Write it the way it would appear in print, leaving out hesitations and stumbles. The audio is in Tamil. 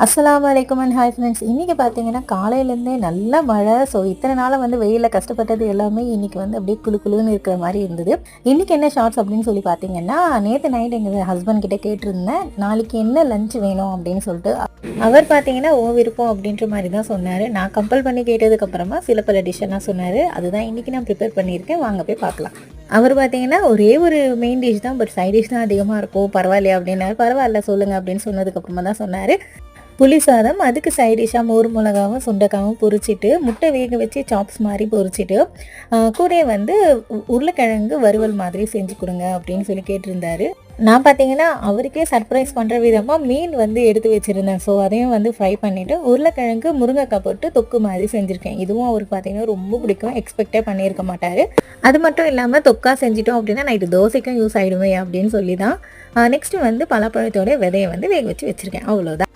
அஸ்ஸலாமு அலைக்கும் அண்ட் ஹாய் ஃப்ரெண்ட்ஸ். இன்றைக்கி பார்த்தீங்கன்னா காலையிலேருந்தே நல்ல மழை. ஸோ இத்தனை நாளாக வந்து வெயிலில் கஷ்டப்பட்டது எல்லாமே இன்றைக்கி வந்து அப்படியே குளுன்னு இருக்கிற மாதிரி இருந்தது. இன்றைக்கி என்ன ஷார்ட்ஸ் அப்படின்னு சொல்லி பார்த்தீங்கன்னா, நேற்று நைட் எங்கள் ஹஸ்பண்ட் கிட்டே கேட்டிருந்தேன், நாளைக்கு என்ன லஞ்ச் வேணும் அப்படின்னு சொல்லிட்டு. அவர் பார்த்தீங்கன்னா விருப்பம் அப்படின்ற மாதிரி தான் சொன்னார். நான் கம்பல் பண்ணி கேட்டதுக்கப்புறமா சில பல டிஷ்ஷெல்லாம் சொன்னார். அதுதான் இன்றைக்கி நான் ப்ரிப்பேர் பண்ணியிருக்கேன். வாங்க போய் பார்க்கலாம். அவர் பார்த்தீங்கன்னா ஒரே ஒரு மெயின் டிஷ் தான், பட் சைட் டிஷ் தான் அதிகமாக இருக்கும். பரவாயில்லையா அப்படின்னாரு. பரவாயில்ல சொல்லுங்கள் அப்படின்னு சொன்னதுக்கப்புறமா தான் சொன்னார், புளி சாதம், அதுக்கு சைடிஷாக மோர் மிளகாவும் சுண்டைக்காவும் பொரிச்சிட்டு, முட்டை வேக வச்சு சாப்ஸ் மாதிரி பொரிச்சிட்டு, கூட வந்து உருளைக்கிழங்கு வறுவல் மாதிரி செஞ்சு கொடுங்க அப்படின்னு சொல்லி கேட்டிருந்தாரு. நான் பார்த்தீங்கன்னா அவருக்கே சர்ப்ரைஸ் பண்ணுற விதமாக மீன் வந்து எடுத்து வச்சுருந்தேன். ஸோ அதையும் வந்து ஃப்ரை பண்ணிவிட்டு உருளைக்கிழங்கு முருங்கைக்காய் போட்டு தொக்கு மாதிரி செஞ்சுருக்கேன். இதுவும் அவருக்கு பார்த்தீங்கன்னா ரொம்ப பிடிக்கும். எக்ஸ்பெக்டே பண்ணியிருக்க மாட்டார். அது மட்டும் இல்லாமல் தொக்கா செஞ்சிட்டோம் அப்படின்னா நைட்டு தோசைக்கும் யூஸ் ஆகிடுமே அப்படின்னு சொல்லி தான் நெக்ஸ்ட்டு வந்து பலாப்பழத்தோட விதையை வந்து வேக வச்சு வச்சுருக்கேன். அவ்வளோதான்.